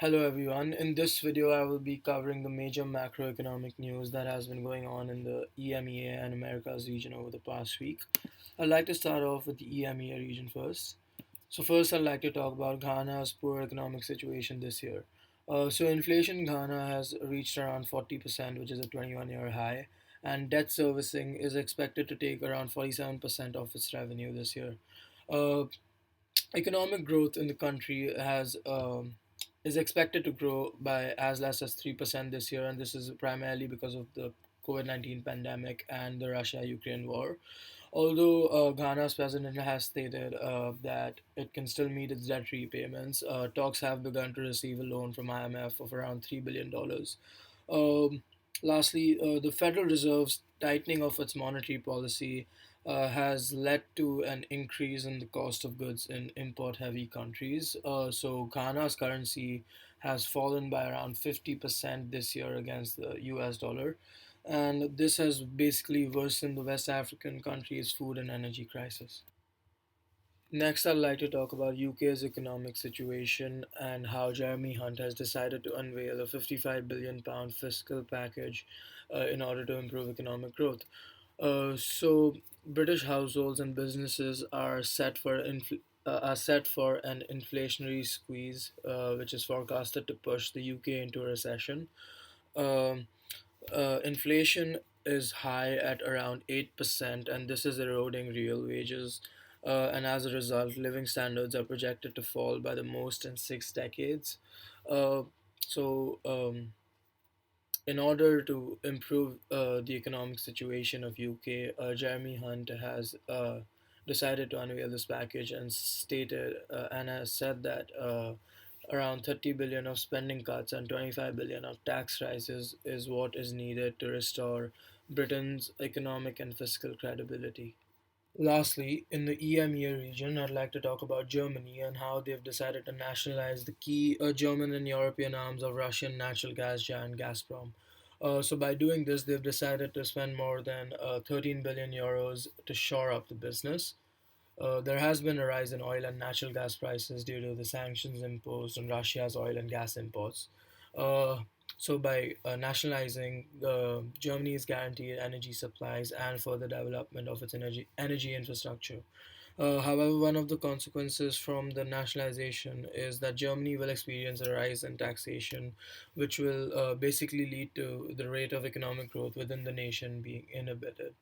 Hello everyone. In this video, I will be covering the major macroeconomic news that has been going on in the EMEA and Americas region over the past week. I'd like to start off with the EMEA region first. So first, I'd like to talk about Ghana's poor economic situation this year. Inflation in Ghana has reached around 40%, which is a 21-year high, and debt servicing is expected to take around 47% of its revenue this year. Uh, Economic growth in the country has is expected to grow by as less as 3% this year, and this is primarily because of the COVID-19 pandemic and the Russia-Ukraine war. Although Ghana's president has stated that it can still meet its debt repayments, talks have begun to receive a loan from IMF of around $3 billion. Um, Lastly, the Federal Reserve's tightening of its monetary policy has led to an increase in the cost of goods in import heavy countries. So, Ghana's currency has fallen by around 50% this year against the US dollar. And this has basically worsened the West African country's food and energy crisis. Next, I'd like to talk about UK's economic situation and how Jeremy Hunt has decided to unveil a £55 billion fiscal package in order to improve economic growth. British households and businesses are set for an inflationary squeeze, which is forecasted to push the UK into a recession. Um, Inflation is high at around 8%, and this is eroding real wages. And as a result, living standards are projected to fall by the most in 6 decades. Uh, so, in order to improve the economic situation of UK, Jeremy Hunt has decided to unveil this package and stated and has said that around 30 billion of spending cuts and 25 billion of tax rises is what is needed to restore Britain's economic and fiscal credibility. Lastly, in the EMEA region, I'd like to talk about Germany and how they've decided to nationalize the key German and European arms of Russian natural gas giant Gazprom. By doing this, they've decided to spend more than 13 billion euros to shore up the business. There has been a rise in oil and natural gas prices due to the sanctions imposed on Russia's oil and gas imports. Uh, by nationalizing Germany's guaranteed energy supplies and further development of its energy infrastructure. However, one of the consequences from the nationalization is that Germany will experience a rise in taxation, which will basically lead to the rate of economic growth within the nation being inhibited.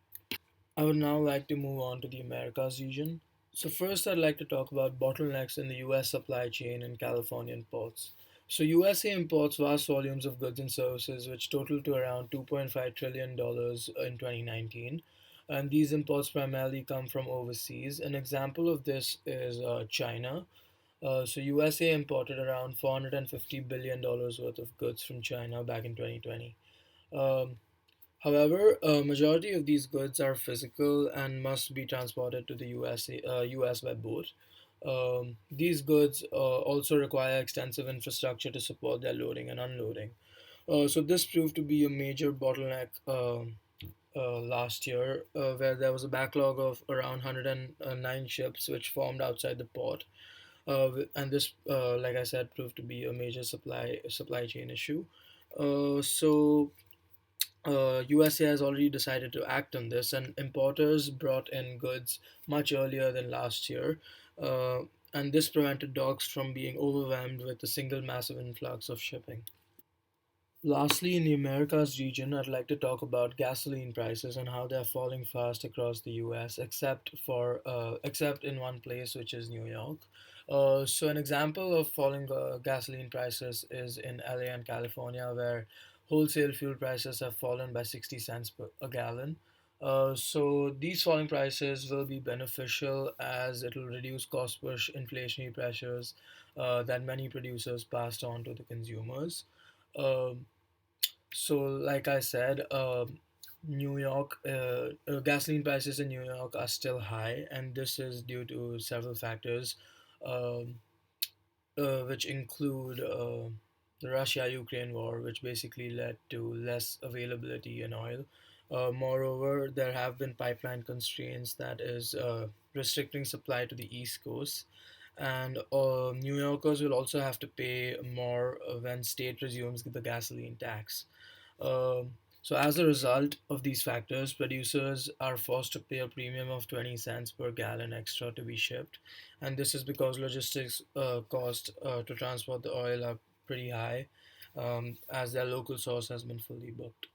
I would now like to move on to the Americas region. So, first, I'd like to talk about bottlenecks in the US supply chain and Californian ports. So, USA imports vast volumes of goods and services, which total to around $2.5 trillion in 2019. And these imports primarily come from overseas. An example of this is China. USA imported around $450 billion worth of goods from China back in 2020. Um, However, a majority of these goods are physical and must be transported to the US by boat. These goods also require extensive infrastructure to support their loading and unloading. This proved to be a major bottleneck last year, where there was a backlog of around 109 ships which formed outside the port. And this, like I said, proved to be a major supply chain issue. So USA has already decided to act on this, and importers brought in goods much earlier than last year. Uh, and this prevented docks from being overwhelmed with a single massive influx of shipping. Lastly, in the Americas region, I'd like to talk about gasoline prices and how they're falling fast across the US, except in one place, which is New York. An example of falling gasoline prices is in LA and California, where wholesale fuel prices have fallen by 60 cents per a gallon. These falling prices will be beneficial as it will reduce cost push inflationary pressures that many producers passed on to the consumers. Um, like I said, New York, gasoline prices in New York are still high, and this is due to several factors, um, which include the Russia-Ukraine war, which basically led to less availability in oil. Moreover, there have been pipeline constraints that is restricting supply to the East Coast, And New Yorkers will also have to pay more when state resumes the gasoline tax. Um, so, as a result of these factors, producers are forced to pay a premium of 20 cents per gallon extra to be shipped. And this is because logistics cost to transport the oil are pretty high, as their local source has been fully booked.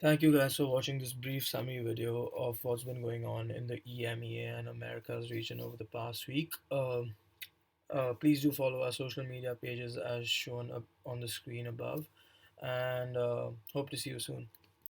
Thank you guys for watching this brief summary video of what's been going on in the EMEA and Americas region over the past week. Please do follow our social media pages as shown up on the screen above, and hope to see you soon.